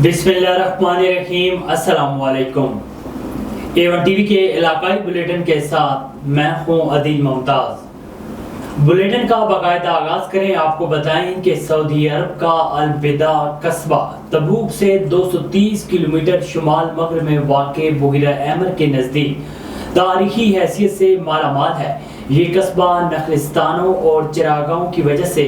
बिस्मिल्लाहिर्रहमानिर्रहीम। अस्सलाम वालेकुम। A1 टीवी के इलाकाई बुलेटिन के साथ मैं हूं अदील मुमताज। बुलेटिन का बाकायदा आगाज करें। आपको बताएं कि सऊदी अरब का अलविदा कस्बा तबूक से 230 किलोमीटर शुमाल मगरब में वाक़े बुहिरा अहमर के नज़दीक तारीखी हैसियत से मालामाल है। ये कस्बा नखलिस्तानों और चिरागाहों की वजह से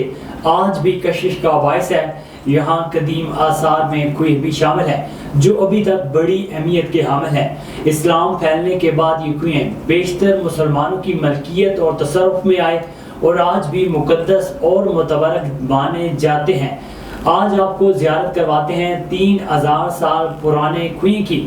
आज भी कशिश का बायस है। यहाँ कदीम आसार में कुएं भी शामिल है जो अभी तक बड़ी अहमियत के हामिल हैं। इस्लाम फैलने के बाद ये कुएं बेशतर मुसलमानों की मलकियत और तसर्रुफ में आए और आज भी मुकद्दस और मुतबरक माने जाते हैं। आज आपको ज़ियारत करवाते हैं 3000 साल पुराने कुएं की,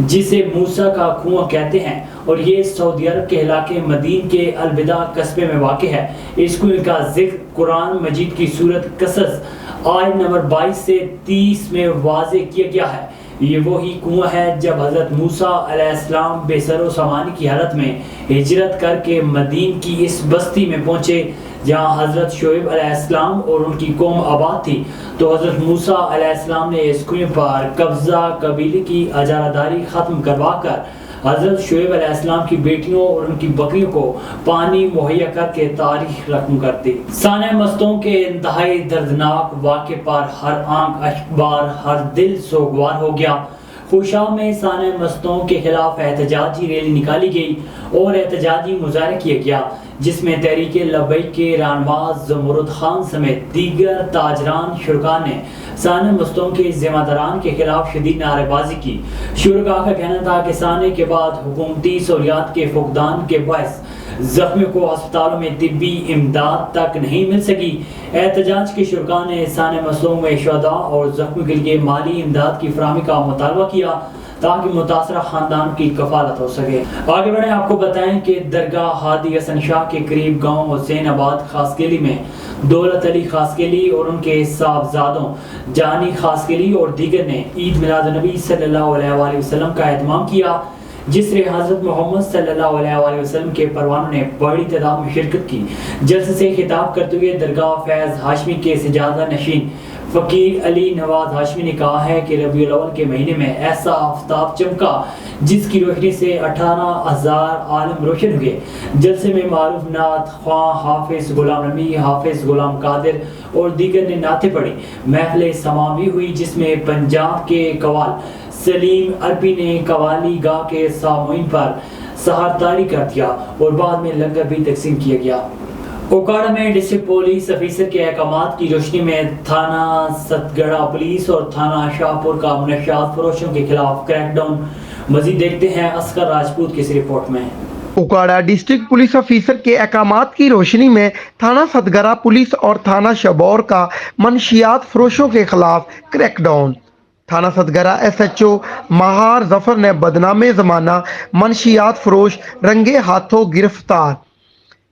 जिसे मूसा का कुआं कहते हैं, और ये सऊदी अरब के इलाके मदीन के अलविदा कस्बे में वाक़ है। इस कुएं का जिक्र कुरान मजीद की सूरत कसस आयत नंबर 22 से 30 में वाज़े किया गया है। ये वही कुआं है जब हज़रत मूसा अलैहिस्सलाम बेसरो सामानी की हालत में हिजरत करके मदीन की इस बस्ती में पहुंचे जहाँ हज़रत शुएब अलैहिस्सलाम और उनकी कौम आबाद थी। तो हज़रत मूसा अलैहिस्सलाम ने इस कुएं पर कब्ज़ा कबीले की अजारादारी ख़त्म करवा कर हज़रत शुएब अलैहिस्सलाम की बेटियों और उनकी बकरियों को पानी मुहैया करके तारीख रकम कर दी। साने मस्तों के इंतहाई दर्दनाक वाक़े पर हर आंख अशकबार, हर दिल सोगवार हो गया। खुशाब में साने मस्तों के खिलाफ एहतजाजी रैली निकाली गई और एहतजाजी मुजाहरा किया गया, जिसमें तहरीके लब्बैक के रानवाज ज़मुरुद खान समेत दीगर ताजरान शुरका ने साने मस्तों के ज़िम्मेदारान के खिलाफ शदीद नारेबाजी की। शुरका का कहना था कि साने के बाद हुकूमती सहूलियात के फुकदान के बायस जख्मियों को अस्पतालों में तिब्बी इमदाद तक नहीं मिल सकी। एहतजाज के शुरका ने साने मसलों में शुहदा और जख्मियों के लिए माली इमदाद की फराहमी का मुतालबा किया ताकि मुतासरा खानदान की कफालत हो सके। आगे बढ़े, आपको बताएं कि दरगाह हादी हसन शाह के करीब गांव हुसैनाबाद खासकेली में दौलत अली खासकेली और उनके साहबजादों जानी खासकेली और दीगर ने ईद मिलाद नबी सल्लल्लाहु अलैहि वसल्लम का एहतमाम किया, जिससे हज़रत मोहम्मद सल्लल्लाहु अलैहि वसल्लम के परवानों ने बड़ी तादाद में शिरकत की। जलसे से खिताब करते हुए दरगाह फैज़ हाशमी के सजादा नशीन फ़कीर अली नवाज हाशमी ने कहा है कि रबीउल अव्वल के महीने में ऐसा आफ्ताब चमका जिसकी रोशनी से 18,000 आलम रोशन हुए। जलसे में मारूफ नात ख्वां हाफिज़ गुलाम नबी, हाफिज़ गुलाम कादिर और दीगर ने नाते पढ़ी। महफिल समा भी हुई, जिसमें पंजाब के कवाल सलीम अरबी ने कवाली गा के सामईन पर सहारतारी कर दिया और बाद में लंगर भी तकसीम किया गया। ओकाड़ा में डिस्ट्रिक्ट पुलिस ऑफिसर के अहकामात की रोशनी में थाना सतगड़ा पुलिस और थाना शाहपुर का मुनशात फरोशों के खिलाफ क्रैकडाउन। मजीद देखते हैं असगर राजपूत की इस रिपोर्ट में। ओकाड़ा डिस्ट्रिक्ट पुलिस ऑफिसर के अहकामात की रोशनी में थाना सतगरा पुलिस और थाना शबौर का मनशियात फरोशों के खिलाफ क्रैकडाउन। थाना सतगरा SHO महार जफर ने बदनामे ज़माना मनशियात फरोश रंगे हाथों गिरफ्तार।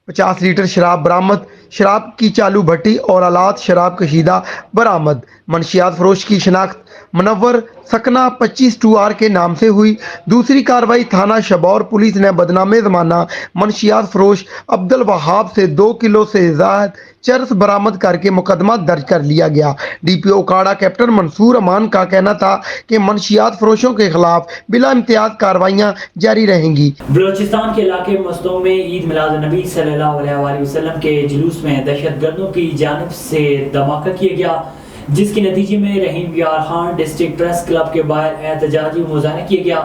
50 लीटर शराब बरामद, शराब की चालू भट्टी और आलात शराब कशीदा बरामद। मनशियात फरोश की शिनाख्त मुनव्वर सकना 25-2R के नाम से हुई। दूसरी कार्रवाई थाना शबौर पुलिस ने बदनामे ज़माना मनशियात फरोश अब्दुल वहाब से 2 किलो से ज़ायद चरस बरामद करके मुकदमा दर्ज कर लिया गया। DPO ओकाड़ा कैप्टन मंसूर अमान का कहना था कि मनशियात फरोशों के खिलाफ बिला इम्तियाज कार्रवाइयाँ जारी रहेंगी। बलोचिस्तान के इलाके मस्तों में ईद मिलाद नबी सल्लल्लाहु अलैहि वसल्लम के जुलूस में दहशतगर्दों की जानिब से धमाका किया गया, जिसके नतीजे में रहीम यार खान डिस्ट्रिक्ट प्रेस क्लब के बाहर एहतजाजी मुजाहरा किया गया।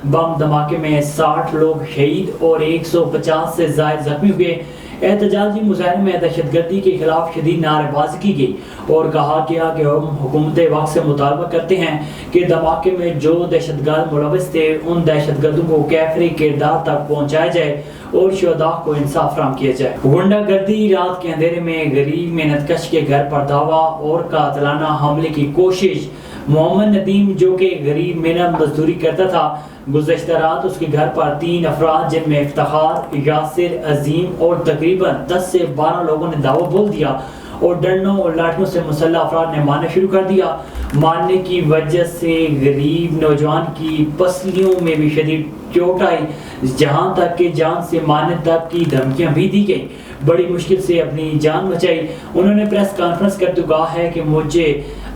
बम धमाके में 60 लोग शहीद और 150 से ज़ायद जख्मी हुए। एहतजाजी मुजाहरे में दहशतगर्दी के खिलाफ शदीद नारेबाजी की गई और कहा गया कि हम हुकूमत वक्त से मुतालबा करते हैं कि धमाके में जो दहशतगर्द मुलविस थे उन दहशतगर्दों को कैफरी किरदार तक पहुँचाया जाए और शुहदा को इंसाफ फराहम किया जाए। गुंडागर्दी, रात के अंधेरे में गरीब मेहनतकश के घर पर धावा और कातिलाना हमले की कोशिश। मोहम्मद नदीम, जो कि गरीब मेहनत मजदूरी करता था, गुज़श्ता रात उसके घर पर 3 अफराद जिनमें इफ्तिखार, यासिर, अजीम और तकरीबन 10 से 12 लोगों ने दावा बोल दिया और डंडों और लाठियों से मुसल्लह अफराद ने मारना शुरू कर दिया। मारने की वजह से गरीब नौजवान की पसलियों में भी शदीद चोट आई, जहां तक कि जान से मारने तक की धमकियां भी दी गई। बड़ी मुश्किल से अपनी जान बचाई। उन्होंने प्रेस कॉन्फ्रेंस करते कहा है कि मुझे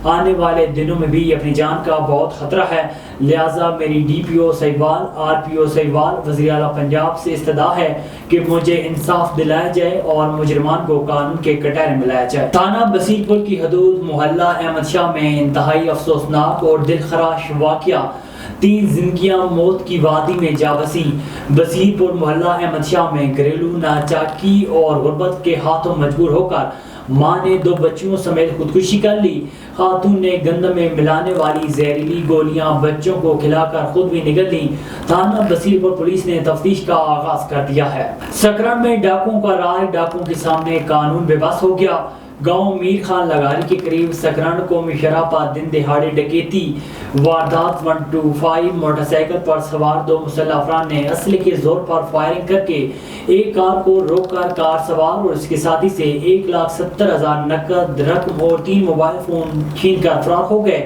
आने वाले दिनों में भी अपनी जान का बहुत खतरा है, लिहाजा मेरी DPO साहिबाल, RPO साहिबाल, वज़ीर आला पंजाब से इस्तदा है कि मुझे इंसाफ दिलाया जाए और मुजरिमान को कानून के कटहरे में लाया जाए। थाना बसीरपुर की हदूद मोहल्ला अहमद शाह में इंतहाई अफसोसनाक और दिलखराश वाक़या, 3 जिंदगियां मौत की वादी में जा बसी। बसीरपुर मोहल्ला अहमद शाह में घरेलू नाचाकी और गुर्बत के हाथों मजबूर होकर मां ने 2 बच्चियों समेत खुदकुशी कर ली। खातून ने गंदम में मिलाने वाली जहरीली गोलियां बच्चों को खिलाकर खुद भी निकल ली। थाना बसीरपुर पुलिस ने तफ्तीश का आगाज कर दिया है। सकरन में डाकुओं का राज, डाकुओं के सामने कानून बेबस हो गया। गांव मीर खान लगारी के करीब सकरन कौमी शराह पर दिन दिहाड़े डकैती वारदात 125 मोटरसाइकिल पर सवार 2 मुसल्लह अफराद ने असले के जोर पर फायरिंग करके एक कार को रोककर कार सवार और उसके साथी से 1,70,000 नकद रकम और 3 मोबाइल फोन छीनकर फरार हो गए।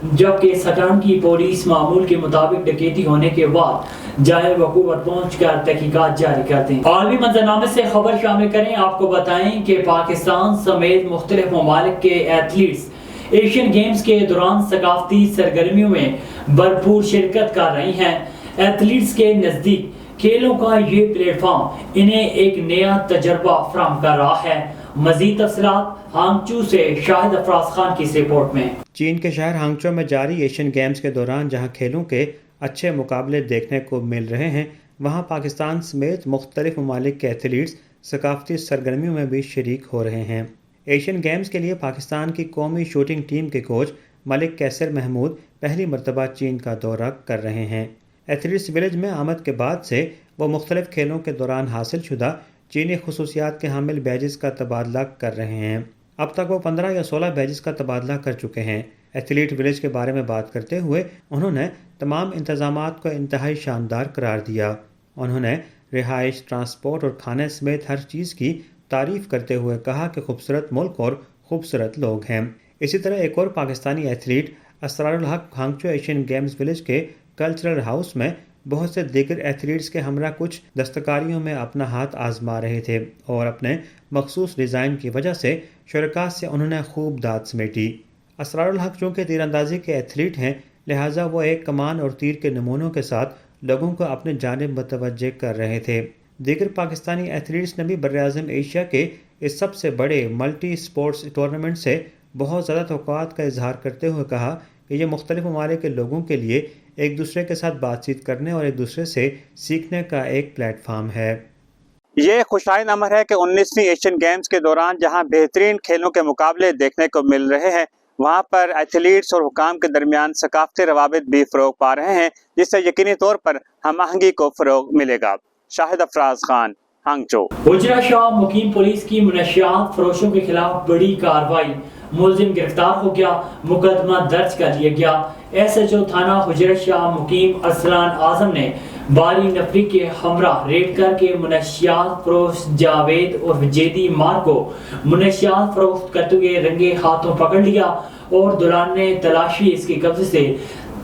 जबकि सकरन की पुलिस मामूल के मुताबिक डकैती होने के बाद जाए वकूअ पर पहुंचकर तहकीकात जारी करते हैं। आलमी मंजरनामे से खबर शामिल करें। आपको बताएं कि पाकिस्तान समेत मुख्तलिफ ममालिक के एथलीट्स एशियन गेम्स के दौरान सकाफती सरगर्मियों में भरपूर शिरकत कर रही हैं। एथलीट्स के नज़दीक खेलों का ये प्लेटफॉर्म इन्हें एक नया तजर्बा फराहम कर रहा है। मजीद तफसीलात हांगचू से शाहिद अफराज खान की इस रिपोर्ट में। चीन के शहर हांगचो में जारी एशियन गेम्स के दौरान जहां खेलों के अच्छे मुकाबले देखने को मिल रहे हैं, वहां पाकिस्तान समेत मुख्तलिफ ममालिक के एथलीट्स सकाफती सरगर्मियों में भी शरीक हो रहे हैं। एशियन गेम्स के लिए पाकिस्तान की कौमी शूटिंग टीम के कोच मलिक कैसर महमूद पहली मरतबा चीन का दौरा कर रहे हैं। एथलीट्स विलेज में आमद के बाद से वो मुख्तलिफ खेलों के दौरान हासिल शुदा चीनी खसूसियात के हामिल बैजेस का तबादला कर रहे हैं। अब तक वो 15 या 16 बैजेस का तबादला कर चुके हैं। एथलीट विलेज के बारे में बात करते हुए उन्होंने तमाम इंतजामात को इंतहाई शानदार करार दिया। उन्होंने रिहाइश, ट्रांसपोर्ट और खाने समेत हर चीज़ की तारीफ़ करते हुए कहा कि खूबसूरत मुल्क और खूबसूरत लोग हैं। इसी तरह एक और पाकिस्तानी एथलीट असरारुल हक हांगचो एशियन गेम्स विलेज के कल्चरल हाउस में बहुत से दीगर एथलीट्स के हमरा कुछ दस्तकारियों में अपना हाथ आजमा रहे थे और अपने मखसूस डिज़ाइन की वजह से शुरका से उन्होंने खूब दाद समेटी। असरारुल हक चूँकि तीरंदाजी के एथलीट हैं, लिहाजा वो एक कमान और तीर के नमूनों के साथ लोगों को अपने जानिब मुतवज्जे कर रहे थे। दीगर पाकिस्तानी एथलीट्स ने भी बर्राज़म एशिया के इस सबसे बड़े मल्टी स्पोर्ट्स टूर्नामेंट से बहुत ज़्यादा तवक्कुआत का इजहार करते हुए कहा कि ये मुख्तलिफ ममालिक के लोगों के लिए एक दूसरे के साथ बातचीत करने और एक दूसरे से सीखने का एक प्लेटफार्म है। ये खुशाइन अमर है कि 19वीं एशियन गेम्स के दौरान जहां बेहतरीन खेलों के मुकाबले देखने को मिल रहे हैं, वहां पर एथलीट्स और हुकाम के दरमियान सकाफती रवाबित भी फ़रोग पा रहे हैं, जिससे यकीनी तौर पर हम आहंगी को फ़रोग मिलेगा। शाहिद अफराज खान, हांगचो। हुजरा शाह मुकीम पुलिस की मुनशियात फरोशों के खिलाफ बड़ी कार्रवाई, मुलजिम गिरफ्तार हो गया, मुकदमा दर्ज कर लिया गया। SHO थाना हुजरा शाह मुकीम अरसलान आजम ने बारी नफरी के हमरा रेड करके मुनशियात फरोश जावेद और जेदी मार को मुनशियात फरोख्त करते हुए रंगे हाथों पकड़ लिया और दौरान तलाशी इसके कब्जे से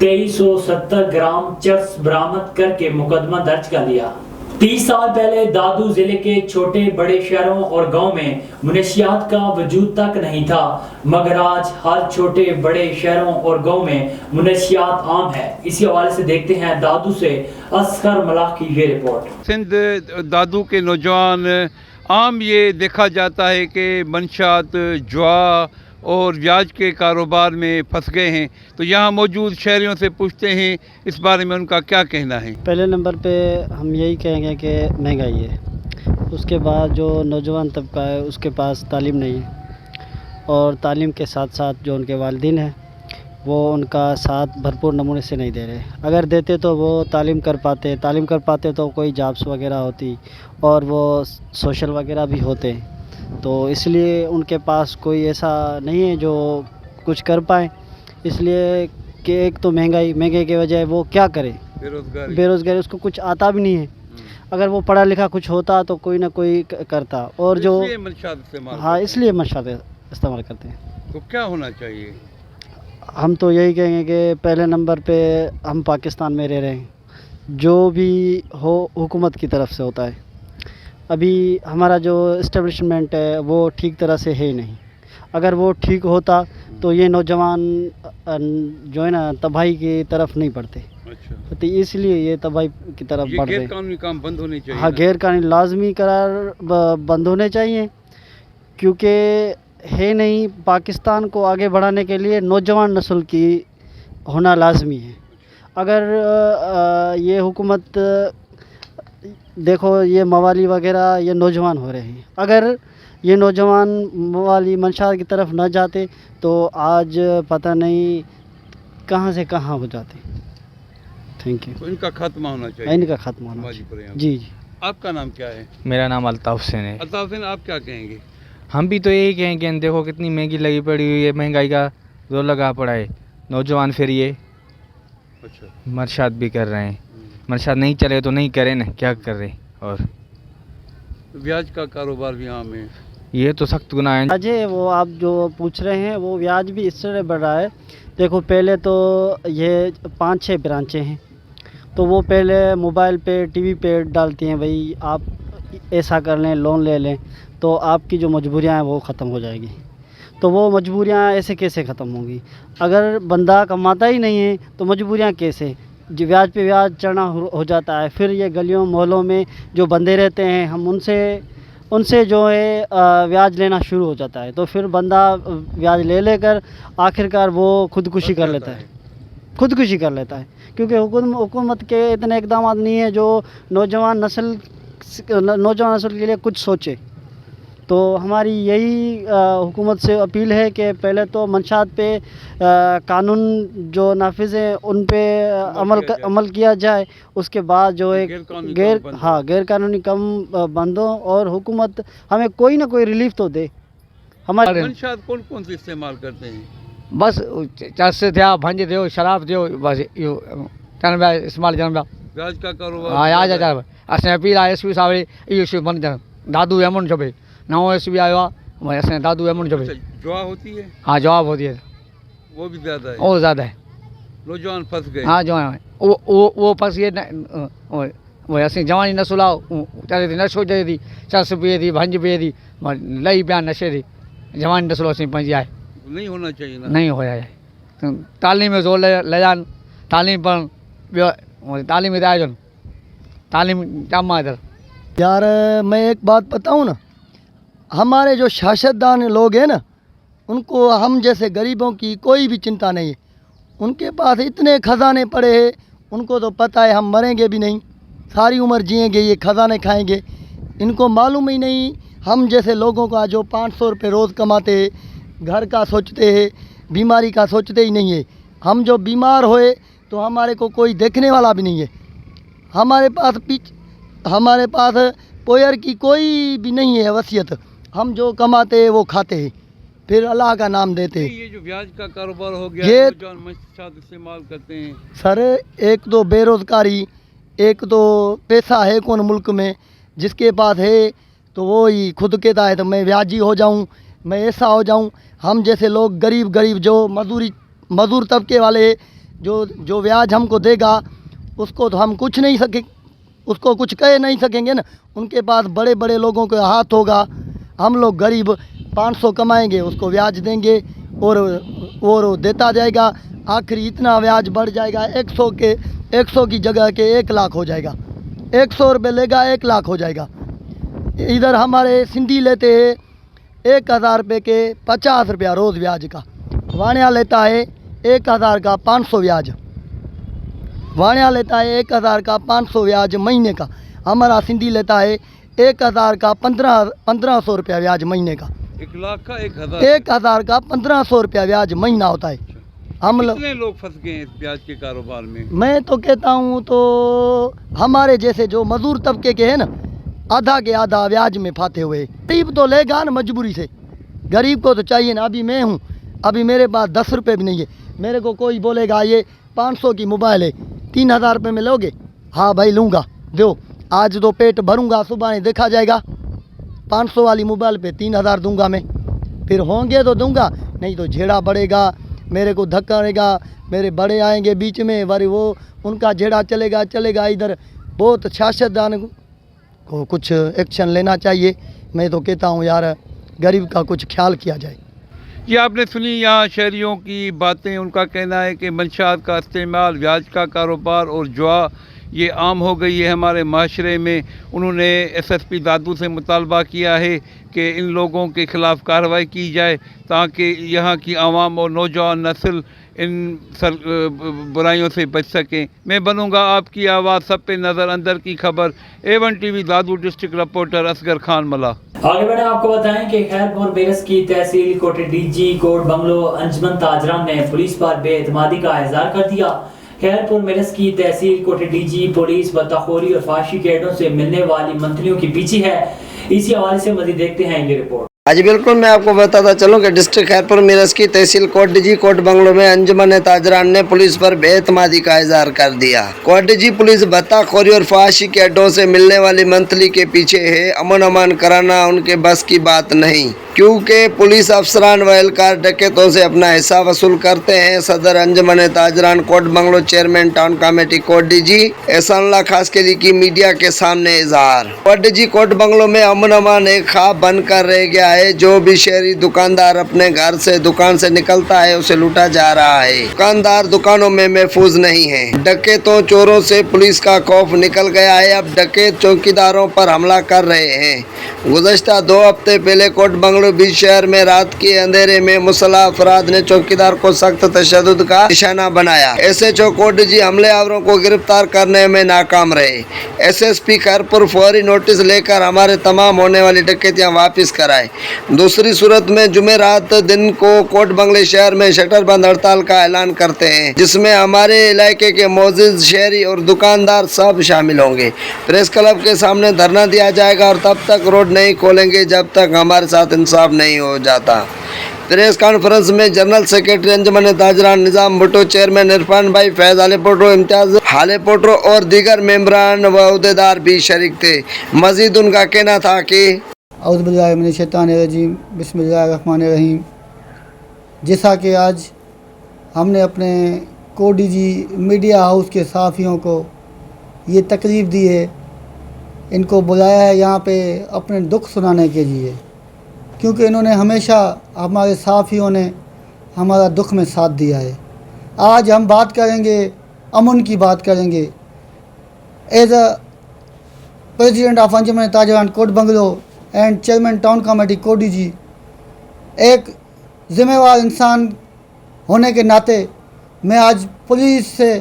2370 ग्राम चरस बरामद करके मुकदमा दर्ज कर लिया। 30 साल पहले दादू जिले के छोटे बड़े शहरों और गांव में मुनशियात का वजूद तक नहीं था, मगर आज हर छोटे बड़े शहरों और गांव में मुनशियात आम है। इसी हवाले से देखते हैं दादू से असगर मलाक की ये रिपोर्ट। सिंध दादू के नौजवान आम ये देखा जाता है कि मंशात, जुआ और ब्याज के कारोबार में फंस गए हैं, तो यहाँ मौजूद शहरियों से पूछते हैं इस बारे में उनका क्या कहना है। पहले नंबर पे हम यही कहेंगे कि महंगाई है, उसके बाद जो नौजवान तबका है उसके पास तालीम नहीं है और तालीम के साथ साथ जो उनके वालिदैन हैं वो उनका साथ भरपूर नमूने से नहीं दे रहे। अगर देते तो वो तालीम कर पाते तो कोई जॉब्स वगैरह होती और वो सोशल वगैरह भी होते, तो इसलिए उनके पास कोई ऐसा नहीं है जो कुछ कर पाए। इसलिए कि एक तो महंगाई के वजह वो क्या करे, बेरोज़गारी, उसको कुछ आता भी नहीं है। अगर वो पढ़ा लिखा कुछ होता तो कोई ना कोई करता, और जो हाँ इसलिए मंशात इस्तेमाल करते हैं। तो क्या होना चाहिए? हम तो यही कहेंगे कि पहले नंबर पे हम पाकिस्तान में रह रहे हैं, जो भी हो हुकूमत की तरफ से होता है। अभी हमारा जो इस्टेब्लिशमेंट है वो ठीक तरह से है ही नहीं। अगर वो ठीक होता तो ये नौजवान जो है ना तबाही की तरफ नहीं बढ़ते, अच्छा, तो इसलिए ये तबाही की तरफ ये बढ़ रहे गैर हैं। कानूनी काम बंद होने चाहिए हाँ, ना? गैर कानूनी लाजमी करार बंद होने चाहिए, क्योंकि है नहीं, पाकिस्तान को आगे बढ़ाने के लिए नौजवान नस्ल की होना लाजमी है। अगर ये हुकूमत देखो, ये मवाली वगैरह ये नौजवान हो रहे हैं, अगर ये नौजवान मवाली मंशा की तरफ न जाते तो आज पता नहीं कहाँ से कहाँ हो जाते। Thank you. तो इनका खात्मा होना चाहिए, इनका खत्म होना समाजी चाहिए। परिणाम। जी जी। आपका नाम क्या है? मेरा नाम अल्ताफ़ हुसैन है। अल्ताफ हुसैन, आप क्या कहेंगे? हम भी तो यही कहेंगे, देखो कितनी महंगी लगी पड़ी हुई है, महंगाई का जोर लगा पड़ा है। नौजवान फिर ये अच्छा, मरशाद भी कर रहे हैं, मरशाद नहीं चले तो नहीं करें ना, क्या कर रहे। और ब्याज का कारोबार भी आम है। ये तो सख्त गुनाह है। अजय, वो आप जो पूछ रहे हैं वो ब्याज भी इस तरह बढ़ रहा है। देखो, पहले तो ये 5-6 ब्रांचें हैं, तो वो पहले मोबाइल पे टीवी पे डालती हैं, भाई आप ऐसा कर लें, लोन ले लें, तो आपकी जो मजबूरियां हैं वो ख़त्म हो जाएगी। तो वो मजबूरियां ऐसे कैसे ख़त्म होंगी? अगर बंदा कमाता ही नहीं है तो मजबूरियां कैसे? जो ब्याज पे ब्याज चढ़ना हो जाता है। फिर ये गलियों मोहल्लों में जो बंदे रहते हैं, हम उनसे जो है ब्याज लेना शुरू हो जाता है, तो फिर बंदा ब्याज ले लेकर आखिरकार वो खुदकुशी कर लेता है, क्योंकि हुकूमत के इतने इकदाम नहीं है जो नौजवान नस्ल के लिए कुछ सोचे। तो हमारी यही हुकूमत से अपील है कि पहले तो मंशात पे कानून जो नाफिज हैं उन पे अमल किया जाए, उसके बाद जो है गैर कानूनी काम बंद हो और हुकूमत हमें कोई ना कोई रिलीफ तो दे। हमारे मंशात कौन कौन से इस्तेमाल करते हैं? बस चरस थिया, भंज थियो, शराब थियो, बस इहो चवनि पिया इस्तेमालु चवनि पिया। ब्याज का कारोबार? हा, याद आहे चवनि पिया। असांजी अपील आहे एस पी साहिब इहो इशू बंदि कनि, दादू अमन खपे। नओं एस पी आयो आहे, भाई असांजे दादू अमन खपे। जुआ होती है? हाँ, जवाब होती है, वो भी ज़्यादा है, वो ज़्यादा है। नौजवान फंस गए। हाँ, जवान वो फंस गए न, वो असीं जवानी नसुल आहे, चले थी नशो चए थी, चरस पिए थी, भंज पिए थी, लही पिया नशे थी। जवानी नसुल असीं पंहिंजी आहे, नहीं होना चाहिए ना? नहीं होया है। तालीम में जोर ले जान, तालीम पर तालीम में आयोजन, तालीम कम है इधर। यार मैं एक बात बताऊं ना, हमारे जो शासकदान लोग हैं ना, उनको हम जैसे गरीबों की कोई भी चिंता नहीं है। उनके पास इतने खजाने पड़े हैं, उनको तो पता है हम मरेंगे भी नहीं, सारी उम्र जिएंगे, ये खजाने खाएंगे। इनको मालूम ही नहीं हम जैसे लोगों का जो 500 रुपये रोज़ कमाते हैं, घर का सोचते हैं, बीमारी का सोचते ही नहीं है। हम जो बीमार होए तो हमारे को कोई देखने वाला भी नहीं है। हमारे पास पोयर की कोई भी नहीं है वसीयत। हम जो कमाते हैं वो खाते हैं, फिर अल्लाह का नाम देते हैं। ये जो ब्याज का कारोबार हो गया, ये नौजवान मंशात इस्तेमाल करते हैं। सर, एक तो बेरोज़गारी, एक तो पैसा है कौन मुल्क में, जिसके पास है तो वो ही खुद कहता है तो मैं ब्याजी हो जाऊं, मैं ऐसा हो जाऊं। हम जैसे लोग गरीब जो मज़दूर तबके वाले जो ब्याज हमको देगा उसको तो हम कुछ नहीं सके, उसको कुछ कह नहीं सकेंगे ना। उनके पास बड़े बड़े लोगों का हाथ होगा, हम लोग गरीब 500 कमाएंगे, उसको ब्याज देंगे और देता जाएगा। आखिर इतना ब्याज बढ़ जाएगा, 100 की जगह के 1 लाख हो जाएगा। 100 रुपये लेगा 1 लाख हो जाएगा। इधर हमारे सिंधी लेते हैं 1000 रुपये के 50 रुपया रोज़ ब्याज का। वाणिया लेता है 1000 का 500 ब्याज। वाणिया लेता है 1000 का 500 ब्याज महीने का। हमारा सिंधी लेता है 1000 का 1500 रुपया ब्याज महीने का। 1 लाख का 1000? 1000 का 1500 रुपया ब्याज महीना होता है। हम कितने लोग फंस गए हैं इस ब्याज के कारोबार में? मैं तो कहता हूँ तो हमारे जैसे जो मजदूर तबके के हैं ना, आधा के आधा ब्याज में फाते हुए। गरीब तो लेगा ना मजबूरी से, गरीब को तो चाहिए ना। अभी मैं हूँ, अभी मेरे पास 10 रुपये भी नहीं है। मेरे को कोई बोलेगा ये 500 की मोबाइल है, 3000 रुपये में लोगे? हाँ भाई लूँगा, दो। आज तो पेट भरूँगा, सुबह नहीं देखा जाएगा। 500 वाली मोबाइल पे 3000 दूंगा मैं, फिर होंगे तो दूंगा, नहीं तो झेड़ा बढ़ेगा, मेरे को धक्का रहेगा। मेरे बड़े आएंगे बीच में, वारी वो उनका झेड़ा चलेगा। इधर बहुत सियासतदान को कुछ एक्शन लेना चाहिए। मैं तो कहता हूँ यार, गरीब का कुछ ख्याल किया जाए। یہ آپ نے سنی یہاں شہریوں کی باتیں. ان کا کہنا ہے کہ منشیات کا استعمال، ویاج کا کاروبار اور جوا یہ عام ہو گئی ہے ہمارے معاشرے میں. انہوں نے ایس ایس پی دادو سے مطالبہ کیا ہے کہ ان لوگوں کے خلاف کارروائی کی جائے تاکہ یہاں کی عوام اور نوجوان نسل ان برائیوں سے بچ سکیں. میں بنوں گا آپ کی آواز، سب پہ نظر، اندر کی خبر. A1 ٹی وی دادو ڈسٹرکٹ رپورٹر اصغر خان ملا. آگے بڑھیں آپ کو بتائیں کہ خیر پور بیرس کی تحصیل کوٹی ڈی جی کوٹ بنگلو انجمن تاجران نے پولیس پر بے اعتمادی کا اظہار کر دیا. خیر پور میرس کی تحصیل کوٹی ڈی جی پولیس بطخوری اور فحاشی کے ایڈوں سے ملنے والی منتریوں کے پیچھے ہے. اسی حوالے سے مزید دیکھتے ہیں یہ رپورٹ. جی بالکل، میں آپ کو بتاتا چلوں کہ ڈسٹرکٹ خیر پور میرس کی تحصیل کوٹ ڈی جی کوٹ بنگلو میں انجمن تاجران نے پولیس پر بے اعتمادی کا اظہار کر دیا. کوٹ ڈی جی پولیس بطخ خوری اور فحاشی کے اڈوں سے ملنے والی منتلی کے پیچھے ہے. امن امان کرانا ان کے بس کی بات نہیں، کیونکہ پولیس افسران و اہلکار ڈکیتوں سے اپنا حصہ وصول کرتے ہیں. صدر انجمن تاجران Kot bungalow chairman town committee Kot D جی احسان اللہ خاص کے لیے کی میڈیا کے سامنے اظہار. کوٹ ڈی جی کوٹ بنگلو میں امن امان ایک خواب بن کر رہ گیا ہے. جو بھی شہری دکاندار اپنے گھر سے دکان سے نکلتا ہے اسے لوٹا جا رہا ہے. دکاندار دکانوں میں محفوظ نہیں ہے. ڈکیتوں چوروں سے پولیس کا خوف نکل گیا ہے. اب ڈکیت چوکیداروں پر حملہ کر رہے ہیں. گزشتہ 2 ہفتے پہلے کوٹ بنگلو بیچ شہر میں رات کے اندھیرے میں مسلح افراد نے چوکیدار کو سخت تشدد کا نشانہ بنایا. ایس ایچ او کوٹ جی حملے آوروں کو گرفتار کرنے میں ناکام رہے. ایس ایس پی خیر پور فوری نوٹس لے کر ہمارے تمام ہونے والی ڈکیتیاں واپس کرائے. دوسری صورت میں جمعرات دن کو کوٹ بنگلے شہر میں شٹر بند ہڑتال کا اعلان کرتے ہیں، جس میں ہمارے علاقے کے معزز شہری اور دکاندار سب شامل ہوں گے. پریس کلب کے سامنے دھرنا دیا جائے گا اور تب تک روڈ نہیں کھولیں گے جب تک ہمارے ساتھ انصاف نہیں ہو جاتا. پریس کانفرنس میں جنرل سیکرٹری انجمن تاجران نظام بھٹو، چیئرمین عرفان بھائی، فیض ہالے پوٹرو، امتیاز ہالے پوٹرو اور دیگر ممبران و عہدیدار بھی شریک تھے. مزید ان کا کہنا تھا کہ اعوذ باللہ من الشیطان الرجیم، بسم اللہ الرحمن الرحیم. جیسا کہ آج ہم نے اپنے کوٹ ڈی جی میڈیا ہاؤس کے صحافیوں کو یہ تکلیف دی ہے، ان کو بلایا ہے یہاں پہ اپنے دکھ سنانے کے لیے، کیونکہ انہوں نے ہمیشہ ہمارے صحافیوں نے ہمارا دکھ میں ساتھ دیا ہے. آج ہم بات کریں گے، امن کی بات کریں گے. ایز اے پریزیڈنٹ آف انجمن تاجران Kot Banglow and chairman town committee Kot D G, ایک ذمہ وار انسان ہونے کے ناطے میں آج پولیس سے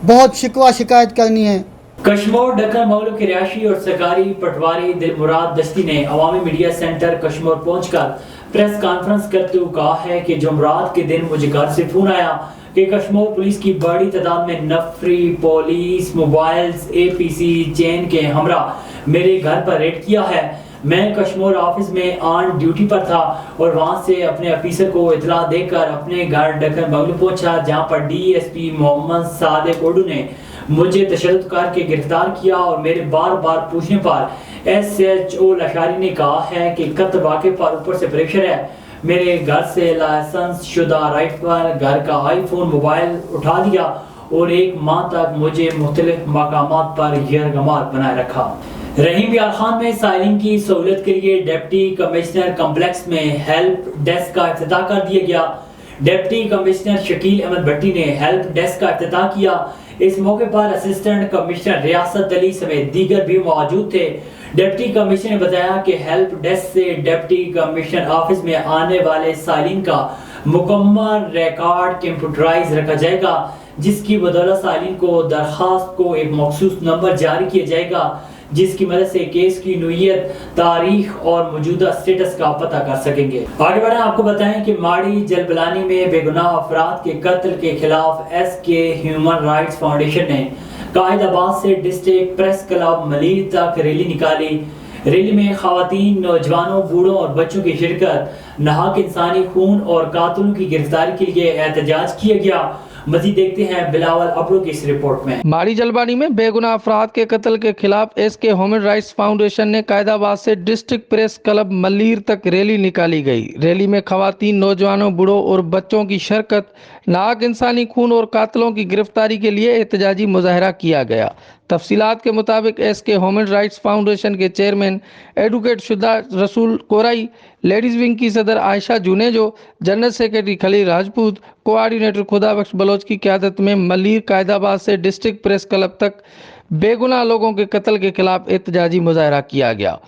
بہت شکایت کرنی ہے. کشمور ڈکن بنگلو کے رہائشی اور سرکاری پٹواری دلمراد دستی نے عوامی میڈیا سینٹر کشمور پہنچ کر پریس کانفرنس کرتے ہوئے کہا ہے کہ جمعرات کے دن مجھے گھر سے فون آیا کہ کشمور پولیس کی بڑی تعداد میں نفری پولیس موبائلز APC چین کے ہمراہ میرے گھر پر ریڈ کیا ہے. میں کشمور آفس میں آن ڈیوٹی پر تھا اور وہاں سے اپنے آفیسر کو اطلاع دے کر اپنے گھر ڈکن بنگلو پہنچا، جہاں پر DSP محمد صادق اڈو نے مجھے تشدد کر کے گرفتار کیا اور میرے بار بار پوچھنے پر SHO لاشاری نے کہا ہے کہ قتل واقعے پر اوپر سے پریشر ہے. میرے گھر سے لائسنس شدہ رائفل، گھر کا آئی فون موبائل اٹھا دیا اور 1 ماہ تک مجھے مختلف مقامات پر یرغمال بنائے رکھا. رحیم یار خان میں سائلین کی سہولت کے لیے ڈپٹی کمشنر کمپلیکس میں ہیلپ ڈیسک کا افتتاح کر دیا گیا. ڈپٹی کمشنر شکیل احمد بھٹی نے ہیلپ ڈیسک کا افتتاح کیا. اس موقع پر اسسٹنٹ کمشنر ریاست علی سمیت دیگر بھی موجود تھے. ڈپٹی کمشنر نے بتایا کہ ہیلپ ڈیسک سے ڈپٹی کمشنر آفس میں آنے والے سائلین کا مکمل ریکارڈ کمپیوٹرائز رکھا جائے گا، جس کی بدولت سائلین کو درخواست کو ایک مخصوص نمبر جاری کیا جائے گا، جس کی مدد سے کیس کی نوعیت، تاریخ اور موجودہ سٹیٹس کا پتہ کر سکیں گے. آگے بڑھیں، آپ کو بتائیں کہ ماڑی جلبلانی میں بے گناہ افراد کے قتل کے خلاف SK ہیومن رائٹس فاؤنڈیشن نے قائد آباد سے ڈسٹرکٹ پریس کلب ملیر تک ریلی نکالی. ریلی میں خواتین، نوجوانوں، بوڑھوں اور بچوں کی شرکت، ناحق انسانی خون اور قاتلوں کی گرفتاری کے لیے احتجاج کیا گیا. مزید دیکھتے ہیں بلاول اپڑو کی اس رپورٹ میں. ماڑی جلبانی میں بے گناہ افراد کے قتل کے خلاف SK ہیومن رائٹس فاؤنڈیشن نے قائد آباد سے ڈسٹرکٹ پریس کلب ملیر تک ریلی نکالی گئی. ریلی میں خواتین، نوجوانوں، بوڑھوں اور بچوں کی شرکت، नाहक इंसानी खून और कातिलों की गिरफ्तारी के लिए एहतजाजी मुजाहरा किया गया। तफसीलात के मुताबिक एसके ह्यूमन राइट्स फाउंडेशन के चेयरमैन एडवोकेट शुदा रसूल कोराई, लेडीज़ विंग की सदर Ayesha Junejo, general secretary Khalil Rajput, coordinator Khudabakhsh Baloch की क़यादत में मलीर कायदाबाद से डिस्ट्रिक्ट प्रेस क्लब तक बेगुनाह लोगों के कत्ल के खिलाफ एहतजाजी मुजाहरा किया गया।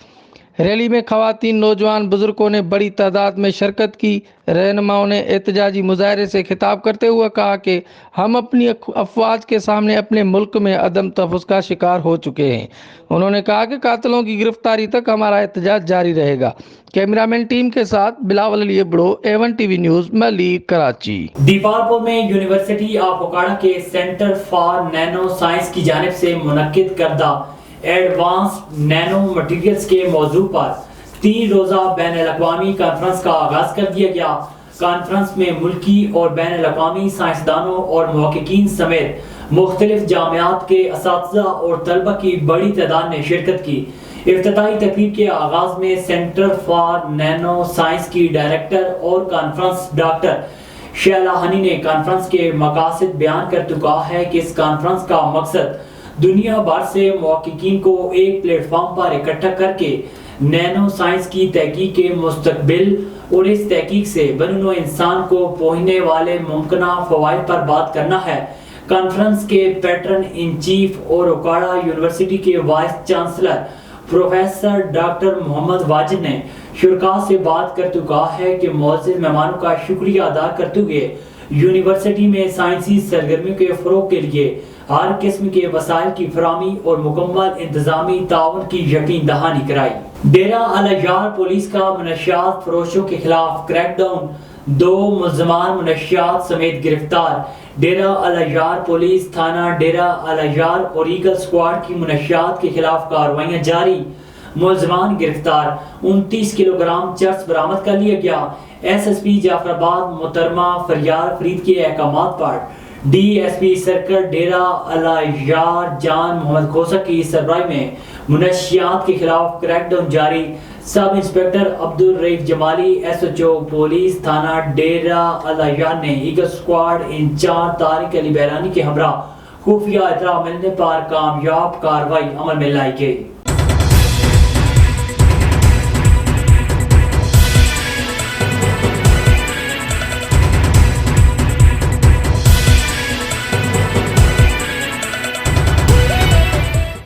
रैली में खवातीन, नौजवान, बुजुर्गों ने बड़ी तादाद में शिरकत की। रहनुमाओं ने एहतजाजी मुजाहरे से खिताब करते हुए कहा कि हम अपनी अफवाज के सामने अपने मुल्क में अदम तहफ़्फ़ुज़ का शिकार हो चुके हैं। उन्होंने कहा कि कातिलों की गिरफ्तारी तक हमारा एहतजाज जारी रहेगा। कैमरामैन टीम के साथ बिलावल अली बड़ो, A1 TV news, Malir, Karachi. Dipalpur में यूनिवर्सिटी ऑफ ओकाड़ा के सेंटर फॉर नैनो साइंस की जानिब से मुनक्किद करदा एडवांस्ड नैनो मटीरियल्स के मौजू पर 3 रोज़ा बैन-अल-अक़वामी कॉन्फ्रेंस का आगाज कर दिया गया। कॉन्फ्रेंस में मुल्की और बैन-अल-अक़वामी साइंसदानों और मुहक्किकीन समेत मुख्तलिफ जामियात के असातिज़ा और तलबा की बड़ी तादाद ने शिरकत की। इफ्तिताही तकरीब के आगाज में सेंटर फॉर नैनो साइंस की डायरेक्टर और कॉन्फ्रेंस डॉक्टर शैला हनी ने कॉन्फ्रेंस के मकासद बयान करते कहा है कि इस कॉन्फ्रेंस का मकसद दुनिया भर से मुहक्किकीन को एक प्लेटफॉर्म पर इकट्ठा करके नैनो साइंस की तहकीक के मुस्तकबिल और इस तहकीक से बनूनो इंसान को पहुंचने वाले मुमकिना फवाइद पर बात करना है। कॉन्फ्रेंस के पैटर्न इन चीफ और ओकाड़ा यूनिवर्सिटी के vice chancellor professor doctor Mohammad Wajid ने शुरका से बात करते कहा है कि मौजूद मेहमानों का शुक्रिया अदा करते हुए यूनिवर्सिटी में साइंसी सरगर्मियों के फरोग के लिए हर किस्म के वसाइल की फराहमी और मुकम्मल इंतजामी ताउन की यकीन दहानी कराई। डेरा अल-अज़हर पुलिस का मनशियात फरोशों के खिलाफ क्रैकडाउन, 2 मुल्ज़मान मनशियात समेत गिरफ्तार। डेरा अल-अज़हर पुलिस थाना डेरा अल-अज़हर और ईगल स्क्वाड की मनशियात के खिलाफ कार्रवाइयां जारी, मुल्ज़मान गिरफ्तार। 29 किलोग्राम चर्स बरामद कर लिया गया। SSP जाफराबाद मोहतरमा फरियाद फरीद के अहकामात पर DSP सर्कल डेरा अल-अज़हर जान मोहम्मद खोसा की सरबराही में मुनशियात के खिलाफ क्रैकडाउन जारी। Sub inspector Abdul Raif Jamali SHO police थाना डेरा अल-अज़हर ने eagle squad incharge Tariq Ali Bahrani के हमरा खुफिया इत्तला मिलने पर कामयाब कार्रवाई अमल में लाई गई।